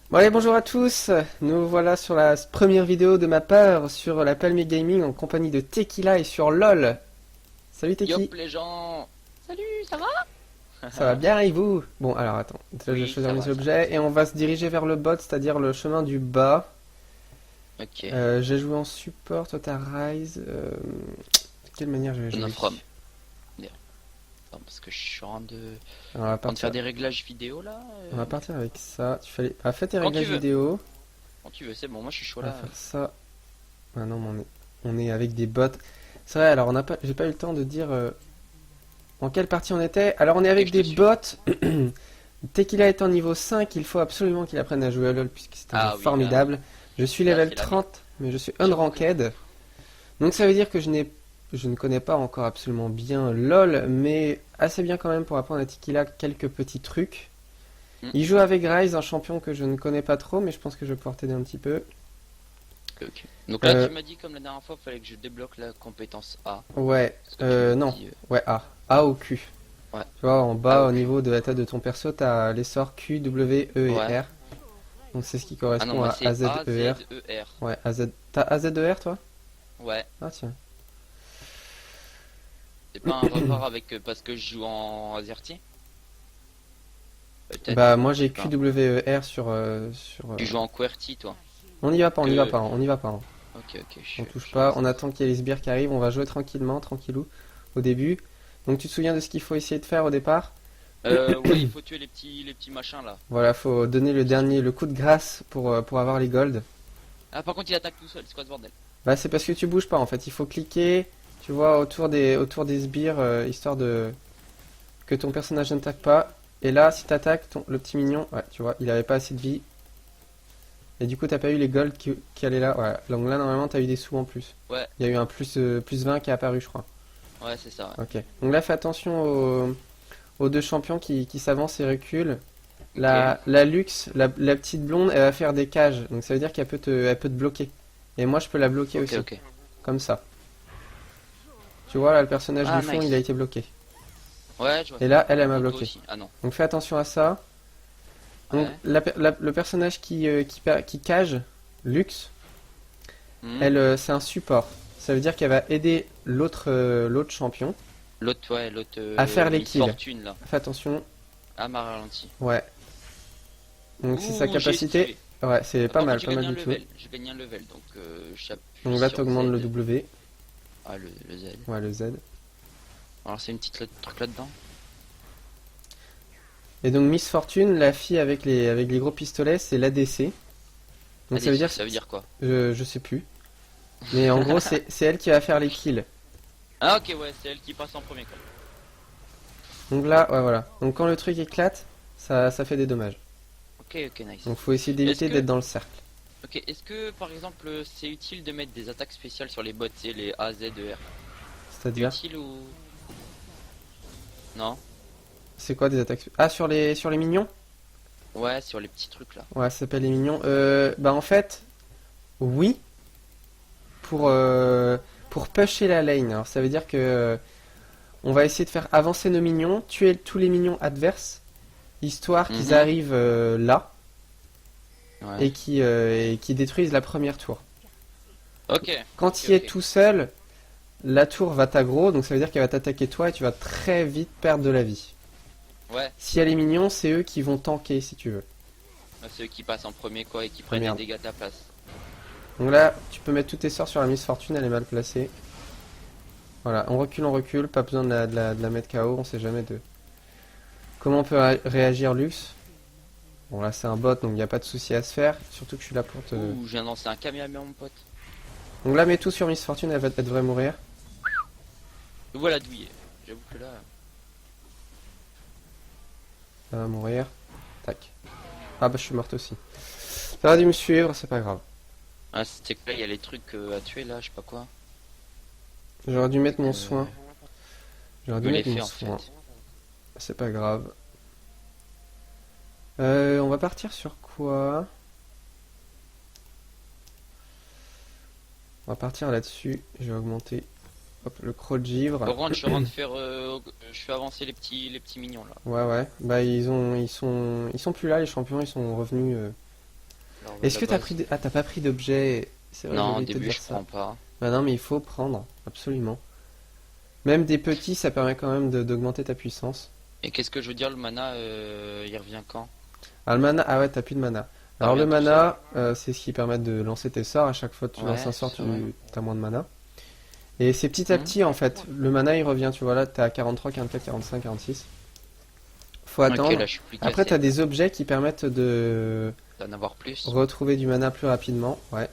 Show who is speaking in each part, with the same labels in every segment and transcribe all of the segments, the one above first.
Speaker 1: Bon allez, bonjour à tous, nous voilà sur la première vidéo de ma part sur la Palme Gaming en compagnie de Tequila et sur LOL. Salut Teki,
Speaker 2: Yop les gens. Salut, ça
Speaker 1: ça va
Speaker 2: va?
Speaker 1: bien et vous? Bon alors attends, je vais
Speaker 2: Oui,
Speaker 1: choisir
Speaker 2: ça
Speaker 1: mes
Speaker 2: va, ça va,
Speaker 1: objets
Speaker 2: ça
Speaker 1: et on va se diriger vers le bot, c'est-à-dire le chemin du bas.
Speaker 2: va. Ok.
Speaker 1: J'ai joué en support, toi t'as Rise, de quelle manière je vais
Speaker 2: On
Speaker 1: jouer?
Speaker 2: a From. Bien. Attends, parce que je suis
Speaker 1: Alors, on va
Speaker 2: en train de faire
Speaker 1: partir,
Speaker 2: des réglages vidéo là.
Speaker 1: on va partir avec ça, tu fais, ah, fais tes
Speaker 2: Quand tu
Speaker 1: réglages
Speaker 2: veux.
Speaker 1: vidéo,
Speaker 2: Quand tu veux, c'est bon, moi je suis chaud
Speaker 1: on va
Speaker 2: là.
Speaker 1: faire ça. Ah non mais on est avec des bots. C'est vrai, alors j'ai pas eu le temps de dire en quelle partie on était. Alors on est
Speaker 2: Et
Speaker 1: avec
Speaker 2: je te
Speaker 1: des
Speaker 2: suis.
Speaker 1: bots. Tequila est en niveau 5, il faut absolument qu'il apprenne à jouer à LoL puisque c'est un jeu
Speaker 2: Ah oui, là.
Speaker 1: formidable. Je suis
Speaker 2: Là,
Speaker 1: level
Speaker 2: c'est la merde.
Speaker 1: 30, mais je suis
Speaker 2: J'avoue que.
Speaker 1: unranked. Donc ça veut dire que je ne connais pas encore absolument bien LoL, mais assez bien quand même pour apprendre à Tequila quelques petits trucs.
Speaker 2: Hmm,
Speaker 1: Il joue avec Ryze, un champion que je ne connais pas trop, mais je pense que je vais pouvoir t'aider un petit peu.
Speaker 2: ok. Donc là,
Speaker 1: Euh,
Speaker 2: tu m'as dit comme la dernière fois, fallait que je débloque la compétence A.
Speaker 1: ouais,
Speaker 2: Parce que tu m'as
Speaker 1: non,
Speaker 2: dit.
Speaker 1: ouais, A. A ou Q.
Speaker 2: Ouais.
Speaker 1: Tu vois, en
Speaker 2: Ah,
Speaker 1: bas, au
Speaker 2: ok.
Speaker 1: niveau de la tête de ton perso, t'as les sorts Q, W, E et
Speaker 2: Ouais.
Speaker 1: R. Donc c'est ce qui
Speaker 2: Ah non,
Speaker 1: correspond
Speaker 2: moi
Speaker 1: à
Speaker 2: c'est
Speaker 1: A, Z,
Speaker 2: A, Z,
Speaker 1: E, R.
Speaker 2: E, R.
Speaker 1: Ouais, AZ. T'as AZ, E, R toi?
Speaker 2: Ouais.
Speaker 1: Ah tiens.
Speaker 2: C'est pas un rapport avec parce que je joue en AZERTY? Peut-être.
Speaker 1: Bah moi
Speaker 2: Je sais
Speaker 1: j'ai
Speaker 2: pas.
Speaker 1: Q, W, E, R sur.
Speaker 2: Tu joues en QWERTY toi.
Speaker 1: On n'y va pas, on n'y va
Speaker 2: Que.
Speaker 1: pas, on n'y va pas, hein.
Speaker 2: Ok, ok,
Speaker 1: On touche
Speaker 2: je
Speaker 1: pas, on
Speaker 2: reste.
Speaker 1: attend qu'il y ait les sbires qui arrivent, on va jouer tranquillement, tranquillou, au début. Donc tu te souviens de ce qu'il faut essayer de faire au départ?
Speaker 2: Ouais, il faut tuer les petits machins là.
Speaker 1: Voilà, faut donner le dernier, le coup de grâce pour avoir les golds.
Speaker 2: Ah, par contre, il attaque tout seul, c'est quoi ce bordel?
Speaker 1: Bah c'est parce que tu bouges pas en fait, il faut cliquer, tu vois, autour des sbires, histoire de que ton personnage n'attaque pas. Et là, si t'attaques le petit mignon, ouais, tu vois, il avait pas assez de vie. Et du coup, t'as pas eu les golds qui allaient là. Ouais. Donc là, normalement, t'as eu des sous en plus.
Speaker 2: Ouais,
Speaker 1: Il y a eu un plus 20 qui est apparu, je crois.
Speaker 2: ouais, c'est ça, ouais.
Speaker 1: Ok. Donc là, fais attention aux deux champions qui s'avancent et reculent.
Speaker 2: Ok,
Speaker 1: La Lux, la petite blonde, elle va faire des cages. Donc ça veut dire elle peut te bloquer. Et moi, je peux la bloquer
Speaker 2: ok,
Speaker 1: aussi.
Speaker 2: ok.
Speaker 1: Comme ça. Tu vois, là, le personnage
Speaker 2: Ah,
Speaker 1: du fond, il a
Speaker 2: nice.
Speaker 1: été bloqué.
Speaker 2: Ouais, je vois
Speaker 1: Et
Speaker 2: ça.
Speaker 1: là, elle m'a
Speaker 2: Oh, toi
Speaker 1: bloqué.
Speaker 2: aussi. Ah non.
Speaker 1: Donc fais attention à ça. Donc
Speaker 2: Ouais.
Speaker 1: le personnage qui cage, Lux,
Speaker 2: Hmm.
Speaker 1: elle, c'est un support. Ça veut dire qu'elle va aider l'autre champion
Speaker 2: L'autre, ouais, l'autre
Speaker 1: à faire les
Speaker 2: Miss
Speaker 1: kills.
Speaker 2: Fortune là.
Speaker 1: Fais attention.
Speaker 2: Ah, m'a ralenti.
Speaker 1: Ouais. Donc c'est sa
Speaker 2: Ouh, j'ai
Speaker 1: capacité.
Speaker 2: esquivé.
Speaker 1: Ouais, c'est pas
Speaker 2: Par
Speaker 1: mal,
Speaker 2: contre, j'ai
Speaker 1: pas mal
Speaker 2: gagné un
Speaker 1: du tout.
Speaker 2: level. J'ai gagné un level, donc
Speaker 1: Donc
Speaker 2: j'appuie
Speaker 1: là,
Speaker 2: sur Z.
Speaker 1: t'augmentes le W.
Speaker 2: Ah, le Z.
Speaker 1: Ouais, le Z.
Speaker 2: Alors, c'est une petite truc là-dedans.
Speaker 1: Et donc Miss Fortune, la fille avec les gros pistolets, c'est l'ADC.
Speaker 2: Ah,
Speaker 1: Donc ça veut dire,
Speaker 2: ça veut dire quoi?
Speaker 1: je sais plus. Mais en gros, c'est elle qui va faire les kills.
Speaker 2: Ah, ok, ouais, c'est elle qui passe en premier quoi.
Speaker 1: Donc là, ouais, voilà. Donc quand le truc éclate, ça fait des dommages.
Speaker 2: Ok, ok, nice.
Speaker 1: Donc faut essayer
Speaker 2: Est-ce
Speaker 1: d'éviter
Speaker 2: que
Speaker 1: d'être dans le cercle.
Speaker 2: Ok, est-ce que par exemple c'est utile de mettre des attaques spéciales sur les bots, tu sais, les A, Z, E, R? C'est
Speaker 1: C'est-à-dire,
Speaker 2: utile ou... Non?
Speaker 1: c'est quoi des attaques? Ah, sur les minions?
Speaker 2: Ouais, sur les petits trucs là.
Speaker 1: Ouais, ça s'appelle les minions. Bah en fait, oui, pour pusher la lane. Alors ça veut dire que on va essayer de faire avancer nos minions, tuer tous les minions adverses, histoire qu'ils
Speaker 2: Mhm.
Speaker 1: arrivent là
Speaker 2: Ouais.
Speaker 1: et qui détruisent la première tour.
Speaker 2: Ok,
Speaker 1: Quand
Speaker 2: ok,
Speaker 1: il est
Speaker 2: ok.
Speaker 1: tout seul, la tour va t'aggro, donc ça veut dire qu'elle va t'attaquer toi et tu vas très vite perdre de la vie.
Speaker 2: Ouais,
Speaker 1: Si elle est mignon, c'est eux qui vont tanker si tu veux.
Speaker 2: bah, ceux qui passent en premier quoi et qui
Speaker 1: Ah
Speaker 2: prennent les
Speaker 1: merde.
Speaker 2: dégâts à ta place.
Speaker 1: Donc là, tu peux mettre tous tes sorts sur la Miss Fortune, elle est mal placée. Voilà, on recule, pas besoin de la mettre KO, on sait jamais de comment on peut réagir Lux. Bon là c'est un bot donc il n'y a pas de souci à se faire, surtout que je suis là pour te...
Speaker 2: Ouh, je viens de lancer un Kamehameha mon pote.
Speaker 1: Donc là mets tout sur Miss Fortune, elle devrait mourir.
Speaker 2: Le voilà douillé. J'avoue que là...
Speaker 1: Elle va mourir. Tac. Ah bah je suis morte aussi. Ça aurait dû me suivre, c'est pas grave.
Speaker 2: Ah, c'était que là, il y a les trucs à tuer là, je sais pas quoi.
Speaker 1: J'aurais dû mettre mon
Speaker 2: Euh,
Speaker 1: soin. J'aurais dû
Speaker 2: me les
Speaker 1: mettre mon
Speaker 2: fait en
Speaker 1: soin.
Speaker 2: fait.
Speaker 1: C'est pas grave. On va partir sur quoi? On va partir là-dessus. Je vais augmenter hop, le croc de givre.
Speaker 2: Par contre, je suis en train de faire... je fais avancer les petits mignons là.
Speaker 1: Ouais ouais. Bah ils sont plus là les champions, ils sont revenus
Speaker 2: Alors,
Speaker 1: Est-ce
Speaker 2: la
Speaker 1: que t'as
Speaker 2: base.
Speaker 1: pris Ah, t'as pas pris d'objet. C'est vrai, j'ai
Speaker 2: Non, au
Speaker 1: oublié de te
Speaker 2: début,
Speaker 1: dire
Speaker 2: je
Speaker 1: ça.
Speaker 2: prends pas.
Speaker 1: Bah non, mais il faut prendre, absolument. Même des petits, ça permet quand même d'augmenter ta puissance.
Speaker 2: Et qu'est-ce que je veux dire, le mana, il revient quand?
Speaker 1: Ah, le mana, ah ouais, t'as plus de mana.
Speaker 2: Ça
Speaker 1: Alors le
Speaker 2: revient tout seul?
Speaker 1: mana, c'est ce qui permet de lancer tes sorts. À chaque fois que tu lances un
Speaker 2: Ouais,
Speaker 1: sort,
Speaker 2: c'est vrai.
Speaker 1: tu as moins de mana. Et c'est petit à
Speaker 2: Hmm.
Speaker 1: petit en fait. Le mana il revient, tu vois là, t'es à 43, 44, 45, 46. Faut
Speaker 2: Ok,
Speaker 1: attendre.
Speaker 2: là, je suis plus
Speaker 1: Après, t'as
Speaker 2: cassé.
Speaker 1: des objets qui permettent de
Speaker 2: D'en avoir plus.
Speaker 1: retrouver du mana plus rapidement. Ouais.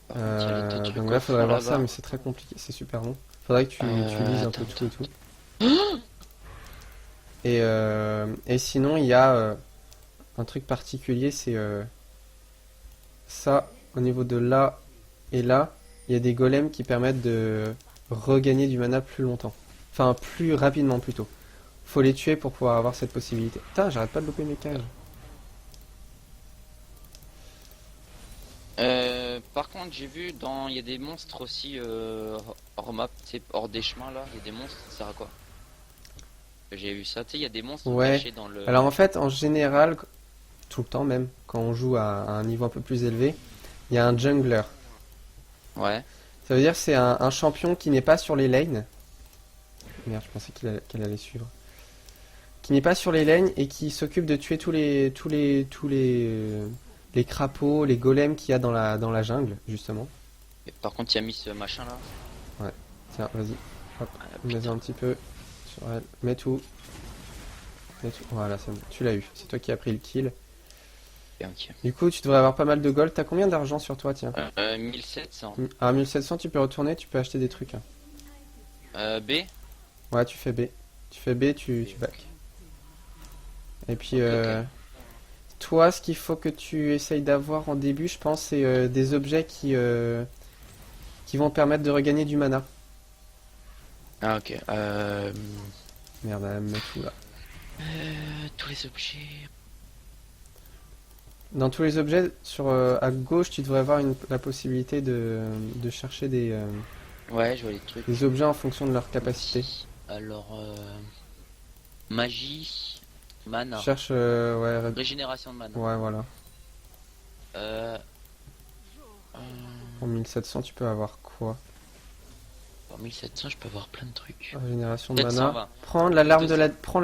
Speaker 2: Par contre, il y a les deux
Speaker 1: Donc
Speaker 2: trucs
Speaker 1: là,
Speaker 2: au
Speaker 1: faudrait
Speaker 2: fond
Speaker 1: voir ça,
Speaker 2: là-bas.
Speaker 1: mais c'est très compliqué, c'est super long. Faudrait que tu lises un peu
Speaker 2: Attends,
Speaker 1: tout et tout.
Speaker 2: attends.
Speaker 1: Et sinon, il y a un truc particulier, c'est ça, au niveau de là et là, il y a des golems qui permettent de regagner du mana plus longtemps. Enfin, plus rapidement plutôt. Faut les tuer pour pouvoir avoir cette possibilité. Putain, j'arrête pas de louper mes cages.
Speaker 2: Par contre, j'ai vu il y a des monstres aussi hors map, c'est hors des chemins là. Il y a des monstres, ça sert à quoi? J'ai vu ça, tu sais, il y a des monstres
Speaker 1: Ouais.
Speaker 2: cachés dans le.
Speaker 1: Alors en fait, en général, tout le temps même, quand on joue à un niveau un peu plus élevé, il y a un jungler.
Speaker 2: Ouais.
Speaker 1: Ça veut dire que c'est un champion qui n'est pas sur les lanes. Merde, je pensais qu'elle allait suivre. Qui n'est pas sur les lanes et qui s'occupe de tuer les crapauds, les golems qu'il y a dans la jungle, justement.
Speaker 2: Et par contre, il y a mis ce machin là.
Speaker 1: Ouais. Tiens, vas-y. Hop,
Speaker 2: Ah,
Speaker 1: mets
Speaker 2: putain.
Speaker 1: un petit peu sur elle. Mets tout. Mets tout. Voilà, c'est bon. Tu l'as eu. C'est toi qui as pris le kill.
Speaker 2: Ok.
Speaker 1: Du coup, tu devrais avoir pas mal de gold. T'as combien d'argent sur toi, tiens?
Speaker 2: 1700.
Speaker 1: À 1700, tu peux retourner, tu peux acheter des trucs, hein.
Speaker 2: B.
Speaker 1: Ouais, tu fais B. Tu fais B, tu back. Et puis,
Speaker 2: Ok.
Speaker 1: toi, ce qu'il faut que tu essayes d'avoir en début, je pense, c'est des objets qui vont permettre de regagner du mana.
Speaker 2: Ah, ok.
Speaker 1: Merde, elle me met tout là.
Speaker 2: Tous les objets.
Speaker 1: Dans tous les objets, à gauche, tu devrais avoir la possibilité de chercher
Speaker 2: Ouais, je vois les trucs.
Speaker 1: des objets en fonction de leur capacité.
Speaker 2: Alors, magie, mana,
Speaker 1: Cherche, ouais,
Speaker 2: régénération de mana.
Speaker 1: ouais, voilà.
Speaker 2: Euh,
Speaker 1: En 1700, tu peux avoir quoi?
Speaker 2: Pour 1700, je peux avoir plein de trucs.
Speaker 1: Régénération de
Speaker 2: Peut-être
Speaker 1: mana.
Speaker 2: 120.
Speaker 1: Prends la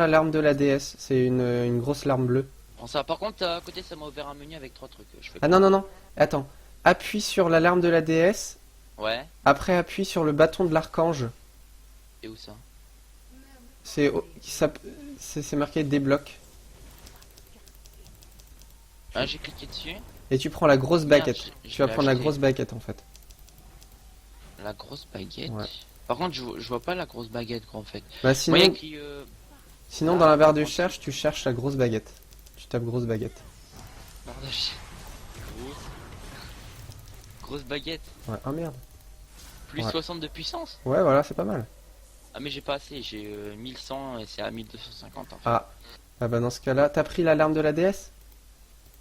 Speaker 1: larme de la déesse. C'est une grosse larme bleue.
Speaker 2: Bon, ça, par contre, à côté, ça m'a ouvert un menu avec 3 trucs. Je fais
Speaker 1: Ah
Speaker 2: quoi?
Speaker 1: non, non, non. Attends. Appuie sur la larme de la déesse.
Speaker 2: Ouais,
Speaker 1: Après, appuie sur le bâton de l'archange.
Speaker 2: et où ça?
Speaker 1: C'est marqué débloque.
Speaker 2: Ah, j'ai cliqué dessus.
Speaker 1: Et tu prends la grosse
Speaker 2: Merde,
Speaker 1: baguette.
Speaker 2: je
Speaker 1: Tu vas
Speaker 2: l'ai
Speaker 1: prendre la
Speaker 2: acheté.
Speaker 1: grosse baguette en fait.
Speaker 2: La grosse baguette.
Speaker 1: Ouais.
Speaker 2: Par contre, je vois pas la grosse baguette, quoi, en fait.
Speaker 1: Bah
Speaker 2: Moi, il y a
Speaker 1: sinon,
Speaker 2: écrit,
Speaker 1: sinon
Speaker 2: là,
Speaker 1: dans la barre de
Speaker 2: en
Speaker 1: recherche, tu cherches la grosse baguette. Tu tapes grosse baguette.
Speaker 2: bordage. Grosse. Grosse baguette.
Speaker 1: Ouais. Ah merde.
Speaker 2: Plus
Speaker 1: Ouais.
Speaker 2: 60 de puissance.
Speaker 1: Ouais, voilà, c'est pas mal.
Speaker 2: Ah, mais j'ai pas assez. J'ai 1100 et c'est à 1250 en fait.
Speaker 1: Ah. Ah bah dans ce cas-là, t'as pris la larme de la déesse?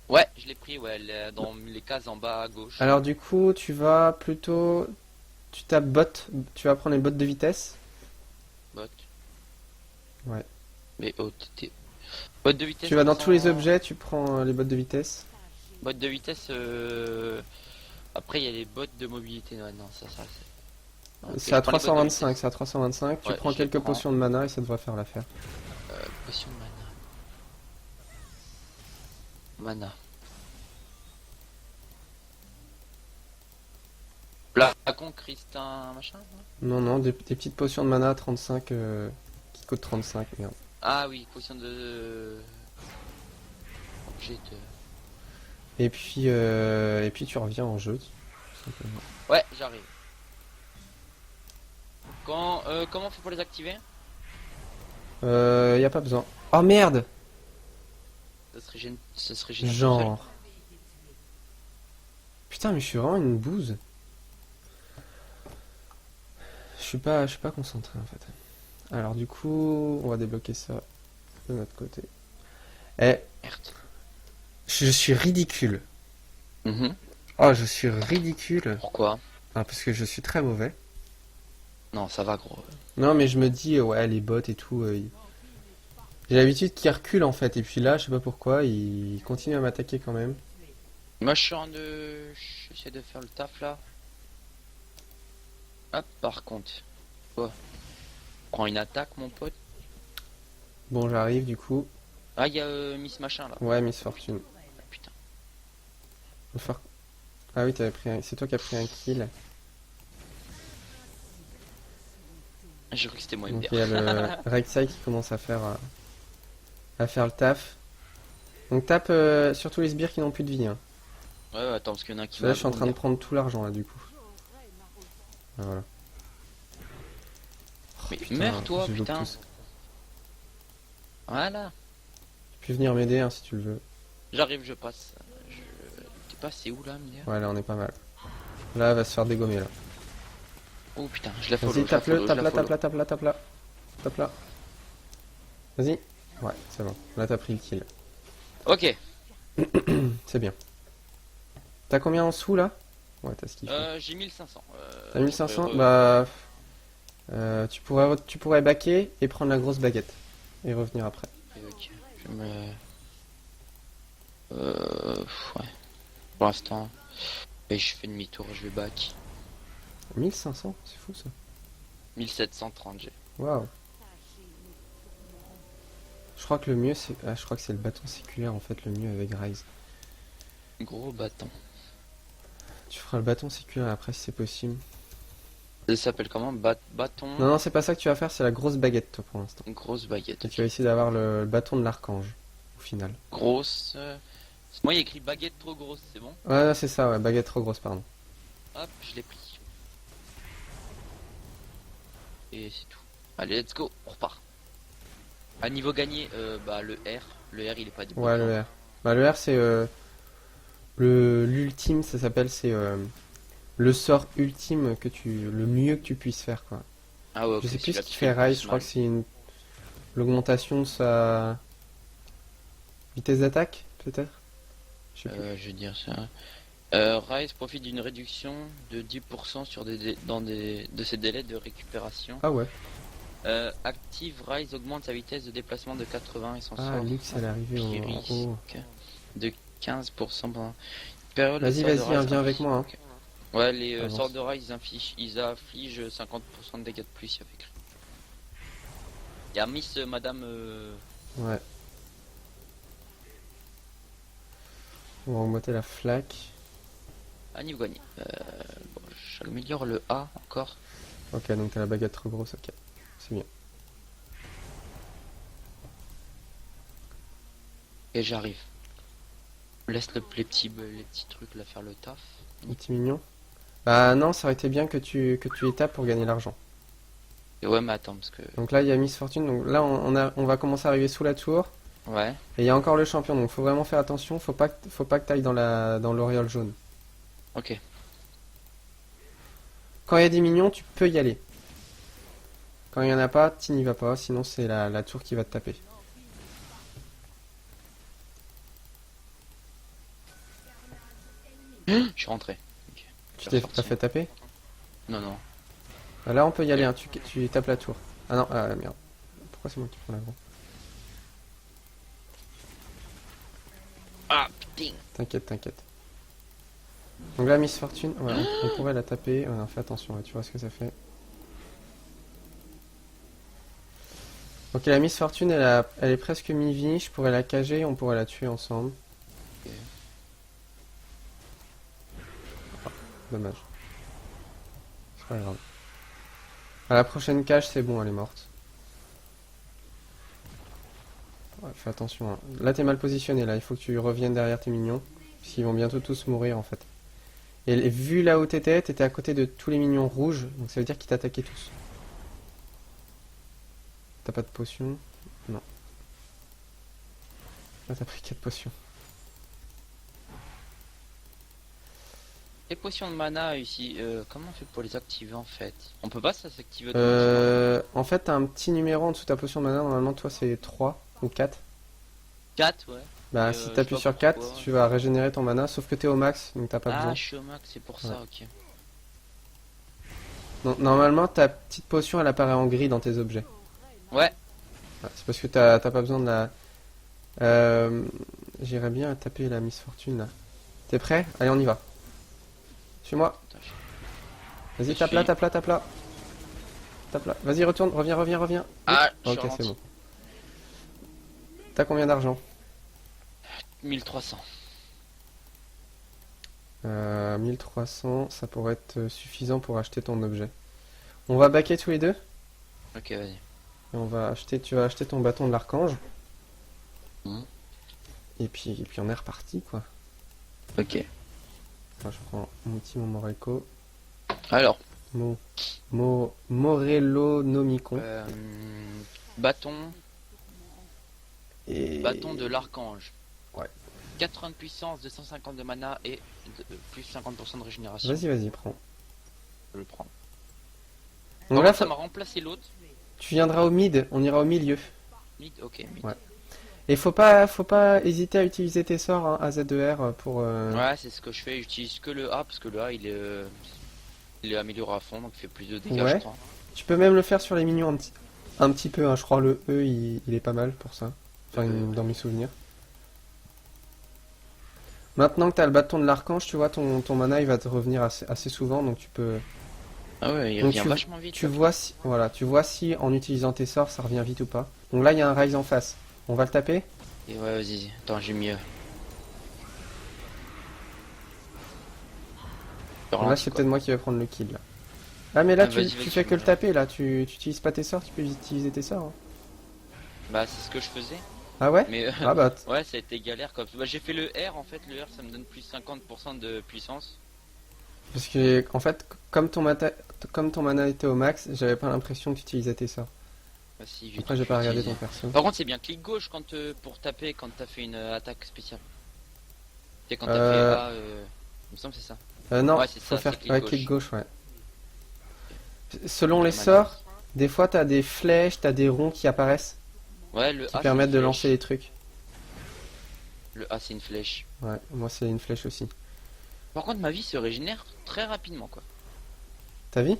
Speaker 2: Ouais, je l'ai pris, ouais, dans les cases en bas à gauche.
Speaker 1: Alors du coup, tu vas plutôt... Tu tapes bot. Tu vas prendre les bottes de vitesse.
Speaker 2: Bot.
Speaker 1: Ouais.
Speaker 2: Mais oh, bot de vitesse.
Speaker 1: Tu vas dans tous les
Speaker 2: 300.
Speaker 1: objets, tu prends les bottes de vitesse.
Speaker 2: Bot de vitesse. Après, il y a les bots de mobilité. Ouais, non, ça c'est. Ok,
Speaker 1: C'est
Speaker 2: je
Speaker 1: à
Speaker 2: prends les bots de
Speaker 1: 325,
Speaker 2: vitesse.
Speaker 1: c'est à 325. Tu
Speaker 2: Ouais,
Speaker 1: prends
Speaker 2: je les
Speaker 1: quelques
Speaker 2: prends.
Speaker 1: potions de mana et ça devrait faire l'affaire.
Speaker 2: Potion de mana. Mana. Flacon, Christin, machin. Ouais.
Speaker 1: Non, non, des petites potions de mana à 35 qui coûtent 35. Merde.
Speaker 2: Ah oui, potion de. Objet de.
Speaker 1: Et puis tu reviens en jeu, tout simplement.
Speaker 2: Ouais, j'arrive. Comment on fait pour les activer?
Speaker 1: Y a pas besoin. Oh merde!
Speaker 2: Ça serait génial.
Speaker 1: Genre. Putain, mais je suis vraiment une bouse. Je suis pas concentré en fait. Alors du coup, on va débloquer ça de notre côté. Eh,
Speaker 2: Merde.
Speaker 1: je suis ridicule.
Speaker 2: Mhm.
Speaker 1: Oh, je suis ridicule.
Speaker 2: Pourquoi?
Speaker 1: Ah, parce que je suis très mauvais.
Speaker 2: Non, ça va, gros.
Speaker 1: Non, mais je me dis, ouais, les bots et tout. J'ai l'habitude qu'ils reculent en fait. Et puis là, je sais pas pourquoi, ils continuent à m'attaquer quand même.
Speaker 2: Moi je suis en de... J'essaie de faire le taf là. Hop, par contre. Quoi? Prends une attaque mon pote.
Speaker 1: Bon, j'arrive du coup.
Speaker 2: Ah, il y a Miss Machin là.
Speaker 1: Ouais, Miss Fortune.
Speaker 2: Ah, putain.
Speaker 1: Faut Ah oui, t'avais pris un... c'est toi qui as pris un kill.
Speaker 2: J'ai cru que c'était moi
Speaker 1: Donc
Speaker 2: MDR.
Speaker 1: il y a le Rek'Sai qui commence à faire le taf. Donc tape sur tous les sbires qui n'ont plus de vie. Hein.
Speaker 2: Ouais, attends, parce qu'il y en a un qui
Speaker 1: Là,
Speaker 2: m'a
Speaker 1: je suis en train de prendre tout l'argent là du coup. Ah, voilà.
Speaker 2: Mais
Speaker 1: Putain,
Speaker 2: meurs-toi,
Speaker 1: je loupe
Speaker 2: putain.
Speaker 1: tous.
Speaker 2: Voilà.
Speaker 1: Tu peux venir m'aider hein, si tu le veux.
Speaker 2: J'arrive, je passe. Je... T'es passé où là, MDR?
Speaker 1: Ouais, là on est pas mal. Là, elle va se faire dégommer là.
Speaker 2: Oh putain, je la follow,
Speaker 1: Vas-y,
Speaker 2: je la
Speaker 1: tape-le,
Speaker 2: follow, je
Speaker 1: tape
Speaker 2: la
Speaker 1: là,
Speaker 2: follow.
Speaker 1: tape là, tape là, tape là. Tape là. Vas-y. Ouais, c'est bon. Là, t'as pris le kill.
Speaker 2: Ok.
Speaker 1: C'est bien. T'as combien en sous là? Ouais, t'as ce qu'il faut.
Speaker 2: J'ai 1500.
Speaker 1: T'as 1500?
Speaker 2: donc,
Speaker 1: Bah. Tu pourrais baquer et prendre la grosse baguette. Et revenir après.
Speaker 2: ok, je me... ouais. Pour l'instant, et je fais demi-tour, je vais back.
Speaker 1: 1500? C'est fou ça.
Speaker 2: 1730 j'ai.
Speaker 1: Waouh. Je crois que le mieux c'est. Ah, je crois que c'est le bâton séculaire en fait le mieux avec Rise.
Speaker 2: Gros bâton.
Speaker 1: Tu feras le bâton séculaire après si c'est possible.
Speaker 2: Ça s'appelle comment? Bâton.
Speaker 1: Non, non, c'est pas ça que tu vas faire, c'est la grosse baguette toi pour l'instant.
Speaker 2: Grosse baguette.
Speaker 1: Et tu vas essayer d'avoir le bâton de l'archange au final.
Speaker 2: Grosse. Moi, il y a écrit baguette trop grosse, c'est bon?
Speaker 1: Ouais, c'est ça, ouais, baguette trop grosse, pardon.
Speaker 2: Hop, je l'ai pris. Et c'est tout. Allez, let's go, on repart. À niveau gagné, bah le R. Le R, il est pas débloqué.
Speaker 1: Ouais, le R. Bah, le R, c'est l'ultime, ça s'appelle, c'est le sort ultime le mieux que tu puisses faire, quoi.
Speaker 2: Ah ouais, ok,
Speaker 1: Je sais plus ce
Speaker 2: celui-là
Speaker 1: qui
Speaker 2: qui
Speaker 1: fait
Speaker 2: le
Speaker 1: Rise,
Speaker 2: plus
Speaker 1: je crois
Speaker 2: mal.
Speaker 1: que c'est l'augmentation de sa vitesse d'attaque, peut-être? Je sais plus.
Speaker 2: Je veux dire ça. Rise profite d'une réduction de 10% sur de ses délais de récupération.
Speaker 1: Ah ouais.
Speaker 2: Active Rise augmente sa vitesse de déplacement de 80 et son
Speaker 1: Ah,
Speaker 2: sort
Speaker 1: Lux, elle est arrivée en haut.
Speaker 2: risque de 15% pendant une période.
Speaker 1: Vas-y,
Speaker 2: les sorts de
Speaker 1: vas-y,
Speaker 2: Rise
Speaker 1: viens avec
Speaker 2: infligent-
Speaker 1: moi. Hein.
Speaker 2: ok. Ouais, les
Speaker 1: Avance.
Speaker 2: sorts de Rise ils affligent 50% de dégâts de plus avec. Il y a Miss Madame.
Speaker 1: Ouais. On va augmenter la flaque.
Speaker 2: À niveau gagné. Bon, j'améliore le A encore.
Speaker 1: Ok, donc t'as la baguette trop grosse, ok. C'est bien.
Speaker 2: Et j'arrive. Laisse les petits trucs là faire le taf.
Speaker 1: Un petit mignon. Bah non, ça aurait été bien que tu étapes pour gagner l'argent.
Speaker 2: Et ouais, mais attends, parce que.
Speaker 1: Donc là, il y a Miss Fortune. Donc là, on va commencer à arriver sous la tour.
Speaker 2: Ouais.
Speaker 1: Et il y a encore le champion. Donc faut vraiment faire attention. Faut pas que t'ailles dans l'auréole jaune.
Speaker 2: Ok.
Speaker 1: Quand il y a des mignons, tu peux y aller. Quand il y en a pas, tu n'y vas pas. Sinon, c'est la tour qui va te taper.
Speaker 2: Je suis rentré. Ok.
Speaker 1: Tu
Speaker 2: Je suis
Speaker 1: t'es
Speaker 2: ressorti.
Speaker 1: pas fait taper?
Speaker 2: Non, non.
Speaker 1: Ah, là, on peut y aller. Hein. Tu tapes la tour. Ah non, ah merde. Pourquoi c'est moi qui prends la grande?
Speaker 2: Ah putain.
Speaker 1: T'inquiète, t'inquiète. Donc là, Miss Fortune, ouais, on pourrait la taper. Ouais, non, fais attention, là, tu vois ce que ça fait. Ok, la Miss Fortune, elle est presque mi-vie. Je pourrais la cager, on pourrait la tuer ensemble.
Speaker 2: Ok.
Speaker 1: Ah, dommage. C'est pas grave. À la prochaine cage, c'est bon, elle est morte. Ouais, fais attention. Hein. Là, t'es mal positionné, là. Il faut que tu reviennes derrière tes mignons. Parce qu'ils vont bientôt tous mourir, en fait. Et vu là où t'étais à côté de tous les mignons rouges. Donc ça veut dire qu'ils t'attaquaient tous. T'as pas de potion? Non. Là, t'as pris 4 potions.
Speaker 2: Les potions de mana ici, comment on fait pour les activer en fait? On peut pas ça s'activer
Speaker 1: En fait, t'as un petit numéro en dessous de ta potion de mana. Normalement, toi, c'est 3 ou 4.
Speaker 2: 4, ouais.
Speaker 1: Bah,
Speaker 2: Et,
Speaker 1: si
Speaker 2: je sais
Speaker 1: t'appuies
Speaker 2: pas
Speaker 1: sur 4,
Speaker 2: pourquoi.
Speaker 1: tu vas régénérer ton mana. Sauf que t'es au max, donc t'as pas
Speaker 2: Ah,
Speaker 1: besoin.
Speaker 2: je suis au max, c'est pour
Speaker 1: Ouais.
Speaker 2: ça, ok.
Speaker 1: Donc, normalement, ta petite potion, elle apparaît en gris dans tes objets.
Speaker 2: Ouais.
Speaker 1: Ouais, c'est parce que t'as pas besoin de la... J'irais bien taper la Miss Fortune, là. T'es prêt? Allez, on y va. Suis-moi.
Speaker 2: Attends,
Speaker 1: Vas-y,
Speaker 2: Je
Speaker 1: tape là,
Speaker 2: suis-
Speaker 1: tape là, tape là. Tape là. Vas-y, retourne, reviens, reviens, reviens.
Speaker 2: Ah, je suis
Speaker 1: Ok, c'est
Speaker 2: ralenti.
Speaker 1: bon. T'as combien d'argent?
Speaker 2: 1300.
Speaker 1: 1300, ça pourrait être suffisant pour acheter ton objet. On va baquer tous les deux
Speaker 2: Ok, vas-y.
Speaker 1: et on va acheter, tu vas acheter ton bâton de l'archange.
Speaker 2: Mhm.
Speaker 1: Et puis on est reparti quoi.
Speaker 2: Ok.
Speaker 1: Moi, je prends mon petit Momorico.
Speaker 2: Alors,
Speaker 1: Morello Nomicon.
Speaker 2: bâton,
Speaker 1: Et...
Speaker 2: bâton de l'archange.
Speaker 1: Ouais.
Speaker 2: 80 de puissance, 250 de mana et plus 50% de régénération.
Speaker 1: Vas-y, vas-y, prends.
Speaker 2: Je le prends.
Speaker 1: Donc
Speaker 2: Par
Speaker 1: là,
Speaker 2: contre, ça m'a remplacé l'autre.
Speaker 1: tu viendras au mid, on ira au milieu.
Speaker 2: Mid, ok, mid.
Speaker 1: Ouais. Et faut pas hésiter à utiliser tes sorts hein, AZ2R pour...
Speaker 2: Ouais, c'est ce que je fais. J'utilise que le A parce que le A il est amélioré à fond donc il fait plus de dégâts,
Speaker 1: Ouais.
Speaker 2: je crois.
Speaker 1: Tu peux même le faire sur les minions un petit peu, hein. Je crois le E il est pas mal pour ça. Enfin, dans mes souvenirs. Maintenant que t'as le bâton de l'archange, tu vois, ton mana il va te revenir assez souvent, donc tu peux...
Speaker 2: Ah ouais, il
Speaker 1: Donc
Speaker 2: revient vachement vite.
Speaker 1: Tu vois si, voilà, tu vois si en utilisant tes sorts ça revient vite ou pas. Donc là il y a un Rise en face. On va le taper?
Speaker 2: Et ouais, vas-y. Attends, j'ai mieux.
Speaker 1: Donc là c'est peut-être moi qui vais prendre le kill là. Ah mais là
Speaker 2: Ah, vas-y,
Speaker 1: tu
Speaker 2: vas-y,
Speaker 1: fais que le
Speaker 2: vas-y.
Speaker 1: taper là, tu utilises pas tes sorts, tu peux utiliser tes sorts. Hein.
Speaker 2: Bah, c'est ce que je faisais.
Speaker 1: Ah ouais?
Speaker 2: Mais
Speaker 1: Ah bah
Speaker 2: ouais, ça a été galère comme bah, j'ai fait le R en fait. Le R ça me donne plus 50% de puissance.
Speaker 1: parce que en fait comme comme ton mana était au max, j'avais pas l'impression que tu utilisais tes sorts.
Speaker 2: Bah, si,
Speaker 1: Après j'ai pas regardé ton
Speaker 2: utilisé.
Speaker 1: perso.
Speaker 2: Par contre, c'est bien clic gauche quand pour taper quand t'as fait une attaque spéciale. C'est quand t'as fait A. Il me semble que c'est ça.
Speaker 1: Non,
Speaker 2: Ouais, c'est
Speaker 1: faut
Speaker 2: ça,
Speaker 1: faire
Speaker 2: c'est clic
Speaker 1: ouais,
Speaker 2: gauche.
Speaker 1: clic gauche, ouais. Selon
Speaker 2: Donc,
Speaker 1: les
Speaker 2: la manette.
Speaker 1: sorts, des fois t'as des flèches, t'as des ronds qui apparaissent,
Speaker 2: Ouais, le
Speaker 1: qui
Speaker 2: A.
Speaker 1: permettent
Speaker 2: c'est
Speaker 1: de
Speaker 2: une
Speaker 1: lancer
Speaker 2: flèche.
Speaker 1: les trucs.
Speaker 2: Le A, c'est une flèche.
Speaker 1: Ouais, moi c'est une flèche aussi.
Speaker 2: Par contre, ma vie se régénère très rapidement quoi.
Speaker 1: T'as vu?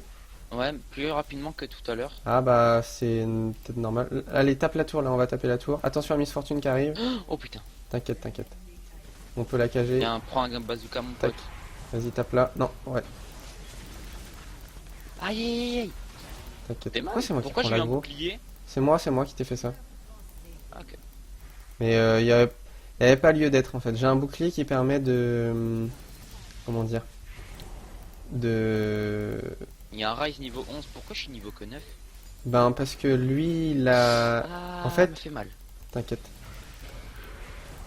Speaker 2: Ouais, plus rapidement que tout à l'heure.
Speaker 1: Ah bah c'est peut-être normal. Allez, tape la tour là, on va taper la tour. Attention à Miss Fortune qui arrive.
Speaker 2: Oh putain.
Speaker 1: T'inquiète, t'inquiète. On peut la cager.
Speaker 2: Tiens, prends un bazooka mon
Speaker 1: Tac.
Speaker 2: pote.
Speaker 1: Vas-y, tape là. Non, ouais,
Speaker 2: Aïe aïe aïe.
Speaker 1: t'inquiète.
Speaker 2: T'es mal.
Speaker 1: Pourquoi c'est moi qui
Speaker 2: Pourquoi
Speaker 1: prends
Speaker 2: j'ai eu un
Speaker 1: l'aggro?
Speaker 2: bouclier?
Speaker 1: C'est moi qui t'ai fait ça.
Speaker 2: Ah, ok.
Speaker 1: Mais y avait pas lieu d'être en fait. J'ai un bouclier qui permet de... Comment dire? De...
Speaker 2: Il y a un Rise niveau 11. Pourquoi je suis niveau que 9?
Speaker 1: Ben parce que lui, il a...
Speaker 2: Ah,
Speaker 1: en fait-
Speaker 2: ça me fait mal.
Speaker 1: T'inquiète.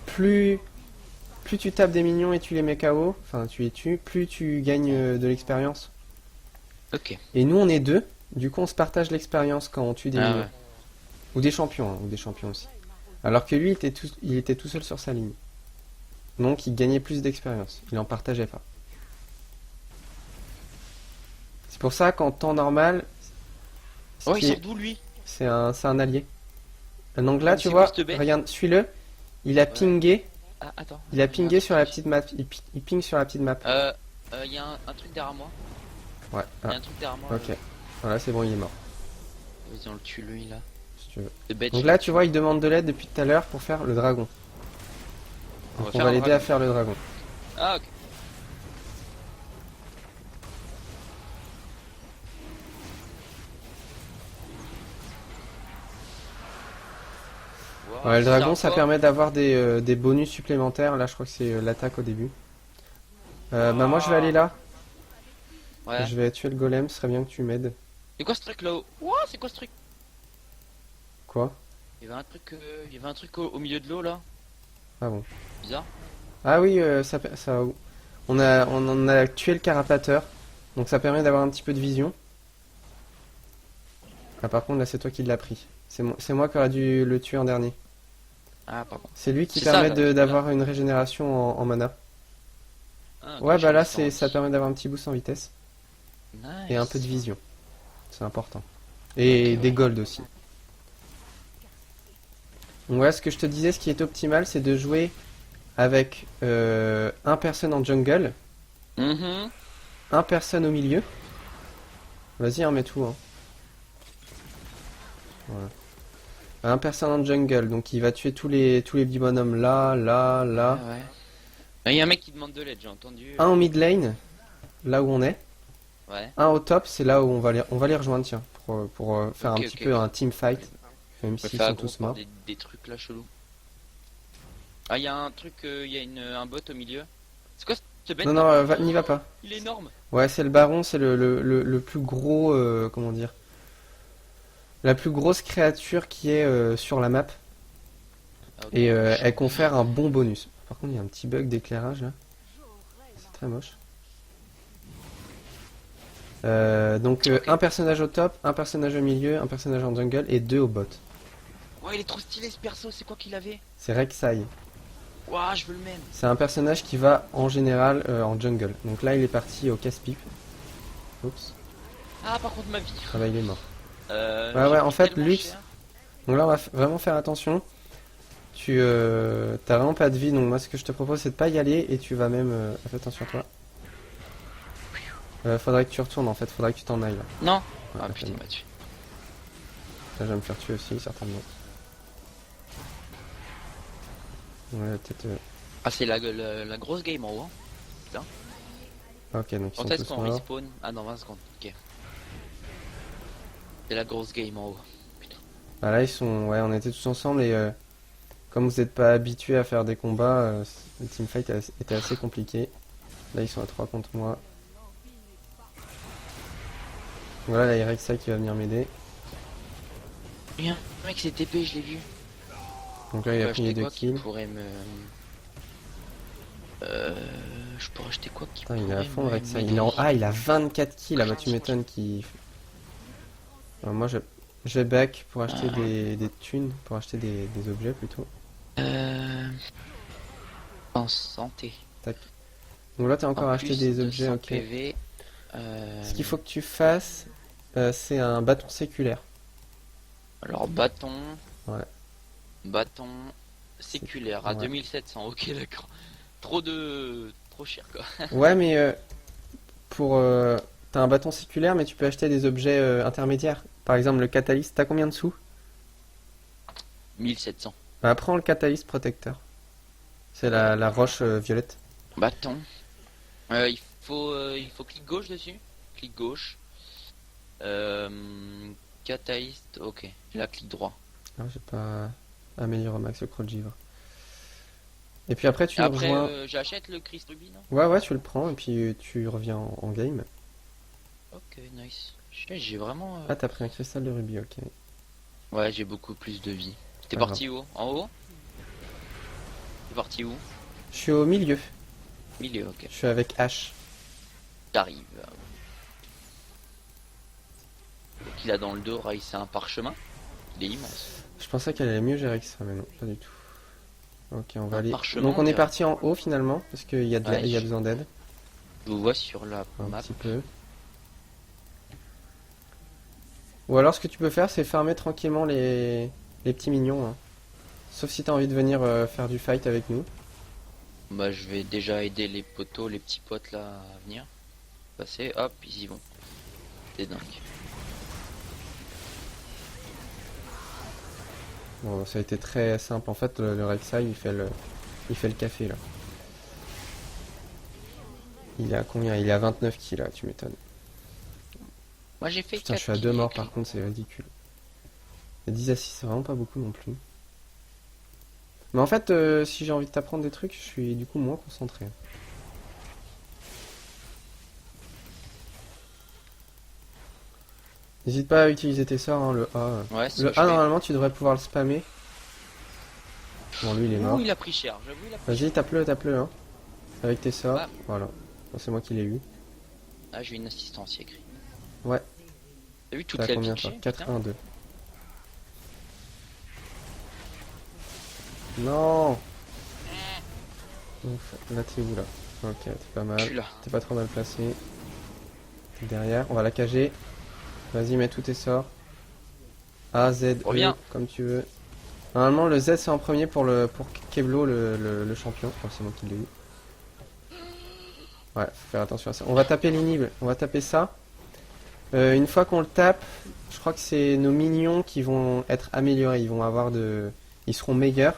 Speaker 1: Plus tu tapes des minions et tu les mets KO, enfin tu les tues, plus tu gagnes de l'expérience.
Speaker 2: Ok.
Speaker 1: Et nous on est deux, du coup on se partage l'expérience quand on tue des
Speaker 2: Ah
Speaker 1: minions.
Speaker 2: ouais.
Speaker 1: Ou des champions, hein, ou des champions aussi. Alors que lui il était tout seul sur sa ligne. Donc il gagnait plus d'expérience, il en partageait pas. C'est pour ça qu'en temps normal, ce
Speaker 2: Oh,
Speaker 1: qui
Speaker 2: il
Speaker 1: est-
Speaker 2: sort d'où lui?
Speaker 1: c'est un allié. Donc là
Speaker 2: Ah,
Speaker 1: tu
Speaker 2: c'est
Speaker 1: vois,
Speaker 2: quoi, cette bête
Speaker 1: regarde, suis-le, il a pingé.
Speaker 2: Ah, attends.
Speaker 1: Il a
Speaker 2: y
Speaker 1: pingé
Speaker 2: un
Speaker 1: sur la
Speaker 2: truc.
Speaker 1: petite map. Il ping sur la petite map.
Speaker 2: Il y a un truc derrière moi.
Speaker 1: Ouais.
Speaker 2: Il y a
Speaker 1: Ah,
Speaker 2: un truc derrière moi.
Speaker 1: ok. Voilà, c'est bon, il est mort.
Speaker 2: Vas-y, on le tue lui là.
Speaker 1: Si tu veux.
Speaker 2: Le bête,
Speaker 1: Donc
Speaker 2: je
Speaker 1: là,
Speaker 2: le
Speaker 1: tu
Speaker 2: tue.
Speaker 1: vois, il demande de l'aide depuis tout à l'heure pour faire le dragon. Donc on
Speaker 2: faire
Speaker 1: va
Speaker 2: un
Speaker 1: l'aider à
Speaker 2: dragon.
Speaker 1: faire le dragon.
Speaker 2: Ah, ok. Wow,
Speaker 1: Ouais, le
Speaker 2: ça sert
Speaker 1: dragon,
Speaker 2: à
Speaker 1: ça
Speaker 2: quoi?
Speaker 1: permet d'avoir des bonus supplémentaires. Là, je crois que c'est l'attaque au début. Bah moi, je vais aller là.
Speaker 2: Ouais.
Speaker 1: Je vais tuer le golem. Ce serait bien que tu m'aides.
Speaker 2: C'est quoi ce truc là-haut? Ouah, c'est quoi ce truc?
Speaker 1: Quoi?
Speaker 2: Il y avait un truc au milieu de l'eau là.
Speaker 1: Ah bon.
Speaker 2: Bizarre.
Speaker 1: Ah oui, ça. On en a tué le carapateur. Donc ça permet d'avoir un petit peu de vision. Ah par contre, là, c'est toi qui l'as pris. C'est moi qui aurais dû le tuer en dernier.
Speaker 2: Ah, pardon.
Speaker 1: C'est lui qui
Speaker 2: C'est ça,
Speaker 1: permet
Speaker 2: là,
Speaker 1: d'avoir une régénération en mana.
Speaker 2: Ah,
Speaker 1: Ouais,
Speaker 2: ok,
Speaker 1: bah là,
Speaker 2: je me
Speaker 1: ça
Speaker 2: sens-
Speaker 1: permet d'avoir un petit boost en vitesse.
Speaker 2: Nice.
Speaker 1: Et un peu de vision. C'est important. Et
Speaker 2: Ok,
Speaker 1: des
Speaker 2: ouais.
Speaker 1: golds aussi. Donc voilà, ce que je te disais, ce qui est optimal, c'est de jouer avec un personne en jungle,
Speaker 2: Mhm.
Speaker 1: un personne au milieu. Vas-y, hein, mets tout. Hein. Voilà. Un personne en jungle, donc il va tuer tous les petits bonhommes là, là, là.
Speaker 2: Ouais, ouais. Il y a un mec qui demande de l'aide, j'ai entendu.
Speaker 1: Un au mid lane, là où on est.
Speaker 2: Ouais.
Speaker 1: Un au top, c'est là où on va les rejoindre, tiens, pour faire
Speaker 2: Ok,
Speaker 1: un petit
Speaker 2: ok,
Speaker 1: peu
Speaker 2: ok.
Speaker 1: un team fight, même
Speaker 2: On peut
Speaker 1: s'ils
Speaker 2: faire
Speaker 1: sont
Speaker 2: aggro
Speaker 1: tous
Speaker 2: par
Speaker 1: morts.
Speaker 2: des trucs là chelous. Ah, il y a un truc, il y a un bot au milieu. C'est quoi ce bête
Speaker 1: Non,
Speaker 2: là?
Speaker 1: non, n'y va pas.
Speaker 2: Il est énorme.
Speaker 1: Ouais, c'est le baron, c'est le plus gros, comment dire, la plus grosse créature qui est sur la map.
Speaker 2: Ah, ok.
Speaker 1: Et elle confère un bon bonus. Par contre, il y a un petit bug d'éclairage là. C'est très moche. Donc
Speaker 2: Ok.
Speaker 1: un personnage au top, un personnage au milieu, un personnage en jungle et deux au bot.
Speaker 2: Ouais, il est trop stylé ce perso, c'est quoi qu'il avait?
Speaker 1: C'est Rek'Sai.
Speaker 2: Ouah, je veux le même.
Speaker 1: C'est un personnage qui va en général en jungle. Donc là, il est parti au casse-pipe. Oups.
Speaker 2: Ah, par contre, ma vie.
Speaker 1: Ah bah il est mort.
Speaker 2: J'ai
Speaker 1: Ouais, en
Speaker 2: pris
Speaker 1: fait,
Speaker 2: tellement
Speaker 1: Lux.
Speaker 2: cher.
Speaker 1: Donc là, on va vraiment faire attention. Tu t'as vraiment pas de vie. Donc moi, ce que je te propose, c'est de pas y aller et tu vas même. Fais attention à toi. Faudrait que tu retournes en fait. Faudrait que tu t'en ailles là.
Speaker 2: Non.
Speaker 1: Ouais,
Speaker 2: Ah
Speaker 1: là,
Speaker 2: putain, il m'a tué.
Speaker 1: je vais me faire tuer aussi, certainement. Ouais, peut-être.
Speaker 2: Ah, c'est la grosse game en haut. Hein.
Speaker 1: Ok, donc ils
Speaker 2: Quand
Speaker 1: sont
Speaker 2: est-ce
Speaker 1: tous
Speaker 2: qu'on
Speaker 1: morts.
Speaker 2: respawn? Ah, dans 20 secondes. Ok. C'est la grosse game en haut. Putain.
Speaker 1: Ah là, ils sont. Ouais, on était tous ensemble et comme vous n'êtes pas habitués à faire des combats, le teamfight était assez compliqué. Là, ils sont à 3 contre moi. Voilà, là, il y a Rek'Sai qui va venir m'aider.
Speaker 2: Rien. Le mec, c'est TP, je l'ai vu.
Speaker 1: Donc là, il a
Speaker 2: Je
Speaker 1: pris
Speaker 2: peux
Speaker 1: les
Speaker 2: acheter
Speaker 1: deux
Speaker 2: quoi qui
Speaker 1: kills.
Speaker 2: pourrait me. Je pourrais acheter quoi qui
Speaker 1: Putain, il est à
Speaker 2: pourrait
Speaker 1: fond,
Speaker 2: me-
Speaker 1: Rek'Sai.
Speaker 2: m'aider.
Speaker 1: Ah, il a 24 kills. Ah bah, tu m'étonnes qu'il. Moi, je vais back pour acheter des thunes, pour acheter des objets plutôt.
Speaker 2: Euh... En santé.
Speaker 1: Tac. Donc là, t'as encore
Speaker 2: En
Speaker 1: acheté
Speaker 2: plus
Speaker 1: des
Speaker 2: de
Speaker 1: objets,
Speaker 2: 100
Speaker 1: ok.
Speaker 2: PV.
Speaker 1: Ce qu'il faut que tu fasses, c'est un bâton séculaire.
Speaker 2: Alors bâton.
Speaker 1: Ouais.
Speaker 2: Bâton séculaire à
Speaker 1: Ouais.
Speaker 2: 2700. Ok, d'accord. Trop cher quoi.
Speaker 1: Ouais, mais t'as un bâton séculaire, mais tu peux acheter des objets intermédiaires. Par exemple, le catalyste, t'as combien de sous?
Speaker 2: 1700.
Speaker 1: Bah, prends le catalyste protecteur. C'est la roche violette.
Speaker 2: Bâton. Il faut clic gauche dessus. Clic gauche. Catalyst. Ok. Et là, clic droit.
Speaker 1: Ah, j'ai pas amélioré au max le creux de givre. Et puis après, tu nous
Speaker 2: Après,
Speaker 1: rejoins.
Speaker 2: j'achète le Christ Ruby, non?
Speaker 1: Ouais, ouais, tu le prends et puis tu reviens en game.
Speaker 2: Ok, nice. J'ai vraiment.
Speaker 1: Ah, t'as pris un cristal de rubis, ok.
Speaker 2: Ouais, j'ai beaucoup plus de vie. T'es
Speaker 1: Pas
Speaker 2: parti où? En haut? T'es parti où?
Speaker 1: Je suis au milieu.
Speaker 2: Milieu, ok.
Speaker 1: Je suis avec H.
Speaker 2: T'arrives. Donc il a dans le dos, Rai, c'est un parchemin. Il est immense.
Speaker 1: Je pensais qu'elle allait mieux gérer que ça, mais non, pas du tout. Ok, on va
Speaker 2: Un
Speaker 1: aller.
Speaker 2: parchemin,
Speaker 1: Donc on
Speaker 2: on
Speaker 1: est
Speaker 2: dirait.
Speaker 1: parti en haut finalement, parce qu'il y a,
Speaker 2: Ouais,
Speaker 1: il y a besoin d'aide.
Speaker 2: Je vous vois sur la
Speaker 1: Un
Speaker 2: map.
Speaker 1: petit peu. Ou alors ce que tu peux faire, c'est farmer tranquillement les petits mignons, hein. Sauf si t'as envie de venir faire du fight avec nous.
Speaker 2: Bah, je vais déjà aider les potos, les petits potes là à venir. Passer, hop, ils y vont. C'est dingue.
Speaker 1: Bon, ça a été très simple. En fait, le Rek'Sai, il fait le café là. Il est à combien? Il est à 29 kills là, tu m'étonnes.
Speaker 2: Moi j'ai fait
Speaker 1: Putain, je
Speaker 2: 4
Speaker 1: suis à
Speaker 2: kills
Speaker 1: 2 morts
Speaker 2: avec
Speaker 1: par
Speaker 2: lui.
Speaker 1: contre, c'est ridicule. Et 10 assists, c'est vraiment pas beaucoup non plus. Mais en fait, si j'ai envie de t'apprendre des trucs, je suis du coup moins concentré. N'hésite pas à utiliser tes sorts, hein, le A.
Speaker 2: Ouais, c'est ce
Speaker 1: Le
Speaker 2: que je
Speaker 1: A,
Speaker 2: fais.
Speaker 1: normalement, tu devrais pouvoir le spammer. Bon, lui, il est mort.
Speaker 2: Ouh, il a pris cher, j'avoue, il a pris
Speaker 1: Vas-y, tape-le, hein. Avec tes sorts.
Speaker 2: Ah.
Speaker 1: Voilà. Bon, c'est moi qui l'ai eu.
Speaker 2: Ah, j'ai une assistance, il y a écrit.
Speaker 1: Ouais.
Speaker 2: T'as vu toute
Speaker 1: T'as
Speaker 2: la
Speaker 1: combien
Speaker 2: vie
Speaker 1: toi?
Speaker 2: que j'ai,
Speaker 1: 4,
Speaker 2: putain
Speaker 1: 1, 2. Non. Ouf, là t'es où là? Ok, t'es pas
Speaker 2: Je
Speaker 1: mal.
Speaker 2: suis là.
Speaker 1: T'es pas trop mal placé. T'es derrière, on va la cager. Vas-y, mets tous tes sorts. A, Z, E,
Speaker 2: Reviens.
Speaker 1: comme tu veux. Normalement, le Z c'est en premier pour Keblo, le champion. Enfin, c'est moi qui l'ai eu. Ouais, faut faire attention à ça. On va taper l'inhibe, on va taper ça. Une fois qu'on le tape, je crois que c'est nos minions qui vont être améliorés. Ils vont avoir de. Ils seront meilleurs.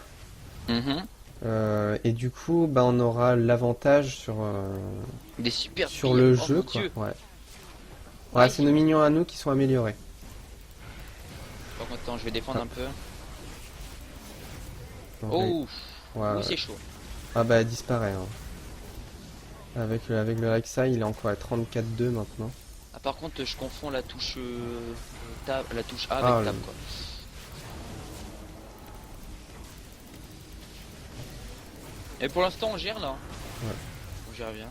Speaker 2: Mhm.
Speaker 1: Et du coup, bah, on aura l'avantage
Speaker 2: Des super
Speaker 1: sur
Speaker 2: billes.
Speaker 1: le
Speaker 2: Oh
Speaker 1: jeu,
Speaker 2: mon
Speaker 1: quoi.
Speaker 2: dieu.
Speaker 1: Ouais. Ouais,
Speaker 2: Aïe.
Speaker 1: c'est nos minions à nous qui sont améliorés.
Speaker 2: Par contre, attends, je vais défendre un peu.
Speaker 1: Ouais,
Speaker 2: Oh,
Speaker 1: ouais,
Speaker 2: oui,
Speaker 1: ouais.
Speaker 2: c'est chaud.
Speaker 1: Ah bah, elle disparaît, hein. Avec le Rek'Sai, il est encore à 34-2 maintenant.
Speaker 2: Ah, par contre, je confonds la touche tab, la touche A
Speaker 1: Ah,
Speaker 2: avec tab, quoi. Et pour l'instant, on gère là.
Speaker 1: Ouais.
Speaker 2: On gère bien.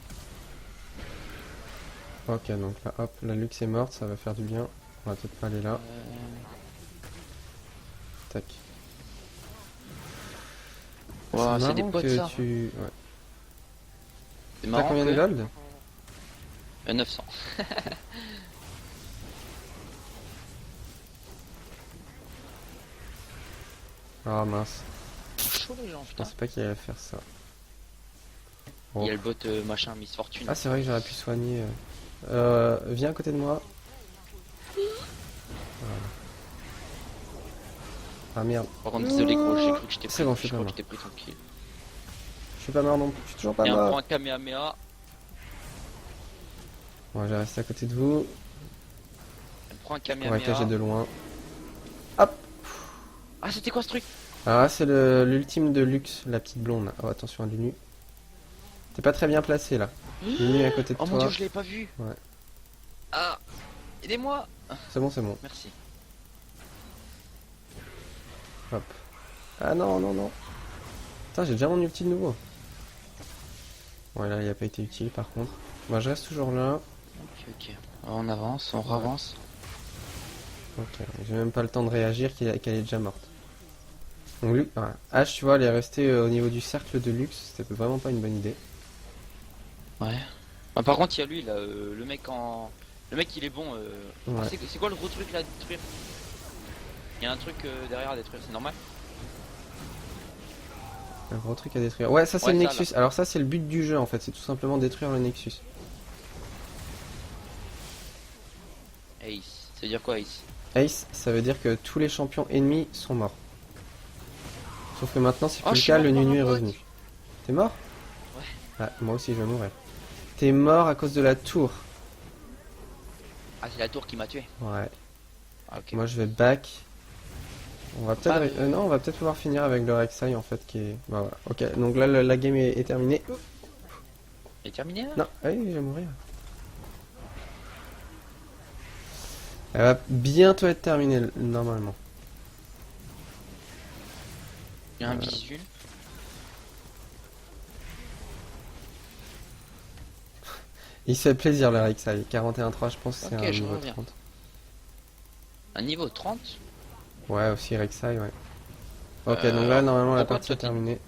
Speaker 1: Ok, donc là, hop, la Lux est morte, ça va faire du bien. On va peut-être pas aller là. Tac.
Speaker 2: Ouah, c'est des
Speaker 1: marrant
Speaker 2: potes
Speaker 1: que
Speaker 2: ça.
Speaker 1: tu... Ouais.
Speaker 2: C'est
Speaker 1: T'as
Speaker 2: marrant
Speaker 1: combien de
Speaker 2: que...
Speaker 1: gold?
Speaker 2: 900.
Speaker 1: Ah mince,
Speaker 2: Chaud les gens,
Speaker 1: je
Speaker 2: putain.
Speaker 1: pensais pas qu'il allait faire ça.
Speaker 2: Il y a
Speaker 1: Oh.
Speaker 2: le bot machin Miss Fortune.
Speaker 1: Ah c'est vrai que j'aurais pu soigner. Viens à côté de moi. Voilà. Ah merde,
Speaker 2: Par contre, désolé gros, j'ai cru que je t'ai
Speaker 1: c'est
Speaker 2: pris.
Speaker 1: bon, je suis
Speaker 2: Je
Speaker 1: pas
Speaker 2: crois que
Speaker 1: mort.
Speaker 2: je t'ai pris ton kill.
Speaker 1: Je suis pas mort non plus, je suis toujours pas
Speaker 2: Et un
Speaker 1: mort.
Speaker 2: point Kamehameha.
Speaker 1: Bon, j'ai resté à côté de vous.
Speaker 2: Un point
Speaker 1: On va cacher de
Speaker 2: Kamehameha.
Speaker 1: loin. Hop.
Speaker 2: Ah, c'était quoi ce truc?
Speaker 1: Alors là c'est l'ultime de Lux, la petite blonde. Oh attention à Lunu. T'es pas très bien placé là. Lunu est à côté de
Speaker 2: Oh
Speaker 1: toi.
Speaker 2: mon dieu, je l'avais pas vu.
Speaker 1: Ouais.
Speaker 2: Ah, aidez-moi.
Speaker 1: C'est bon, c'est bon.
Speaker 2: Merci.
Speaker 1: Hop. Ah non, non, non. Putain, j'ai déjà mon ulti de nouveau. Ouais, là, il a pas été utile par contre. Moi, je reste toujours là.
Speaker 2: Ok, ok. On avance, on avance.
Speaker 1: Ok, j'ai même pas le temps de réagir qu'elle est déjà morte. Donc, voilà. H, tu vois, elle est restée au niveau du cercle de luxe. C'était vraiment pas une bonne idée.
Speaker 2: Ouais. Ah, par contre, il y a lui, là, le mec en... Le mec, il est bon.
Speaker 1: Ouais.
Speaker 2: C'est quoi le gros truc là à détruire? Il y a un truc derrière à détruire, c'est normal?
Speaker 1: Un gros truc à détruire. Ouais, ça c'est
Speaker 2: Ouais,
Speaker 1: le
Speaker 2: ça,
Speaker 1: Nexus. Alors, ça, c'est le but du jeu en fait. C'est tout simplement détruire le Nexus.
Speaker 2: Ace. Ça veut dire quoi, Ace?
Speaker 1: Ace, ça veut dire que tous les champions ennemis sont morts. Sauf que maintenant, c'est
Speaker 2: Oh,
Speaker 1: plus
Speaker 2: je
Speaker 1: le
Speaker 2: suis
Speaker 1: cas,
Speaker 2: mort
Speaker 1: le
Speaker 2: par un
Speaker 1: Nunu est
Speaker 2: pote.
Speaker 1: revenu. T'es mort?
Speaker 2: Ouais.
Speaker 1: Ah, moi aussi, je vais mourir. T'es mort à cause de la tour.
Speaker 2: Ah, c'est la tour qui m'a tué.
Speaker 1: Ouais.
Speaker 2: Ah, ok.
Speaker 1: Moi je vais back. On va peut-être
Speaker 2: Ah,
Speaker 1: non, on va peut-être pouvoir finir avec le Rek'Sai en fait qui est. Bah voilà. Ok, donc là la game est terminée.
Speaker 2: Il est terminé là?
Speaker 1: Non, ah oui, je vais mourir. Elle va bientôt être terminée normalement.
Speaker 2: Il y a un visuel.
Speaker 1: Il se fait plaisir le Rek'Sai. 41-3, je pense que c'est
Speaker 2: Ok,
Speaker 1: un
Speaker 2: je
Speaker 1: niveau
Speaker 2: reviens.
Speaker 1: 30.
Speaker 2: Un niveau 30?
Speaker 1: Ouais, aussi Rek'Sai, ouais. Ok,
Speaker 2: Euh,
Speaker 1: donc là normalement la
Speaker 2: pourquoi
Speaker 1: partie est
Speaker 2: toi, t'es-
Speaker 1: terminée.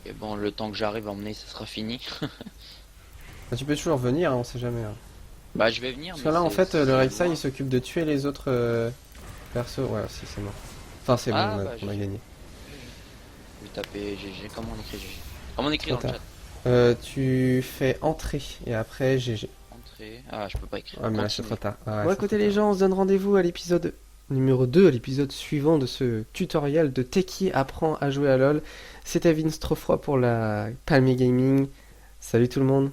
Speaker 2: Et bon, le temps que j'arrive à emmener, ça sera fini.
Speaker 1: Bah, tu peux toujours venir, hein, on sait jamais. Hein.
Speaker 2: Bah, je vais venir.
Speaker 1: Parce
Speaker 2: mais
Speaker 1: que là en
Speaker 2: c'est-
Speaker 1: fait le
Speaker 2: c'est
Speaker 1: Rek'Sai
Speaker 2: loin.
Speaker 1: il s'occupe de tuer les autres persos. Ouais, si c'est mort. Enfin c'est bon,
Speaker 2: Ah,
Speaker 1: on a,
Speaker 2: bah,
Speaker 1: on a
Speaker 2: GG.
Speaker 1: gagné.
Speaker 2: Je vais taper GG. Comment on écrit GG? Comment on écrit
Speaker 1: Trop
Speaker 2: dans le
Speaker 1: tard.
Speaker 2: chat?
Speaker 1: Tu fais entrer et après GG.
Speaker 2: Entrée. Ah, je peux pas écrire.
Speaker 1: Ah mais là c'est
Speaker 2: Continue.
Speaker 1: trop tard. Ah, ouais,
Speaker 3: Bon,
Speaker 1: c'est
Speaker 3: écoutez
Speaker 1: trop
Speaker 3: les
Speaker 1: tard.
Speaker 3: gens, on se donne rendez-vous à l'épisode numéro 2, à l'épisode suivant de ce tutoriel de Techie apprend à jouer à LoL. C'était Vince Trofroy pour la Palmier Gaming. Salut tout le monde.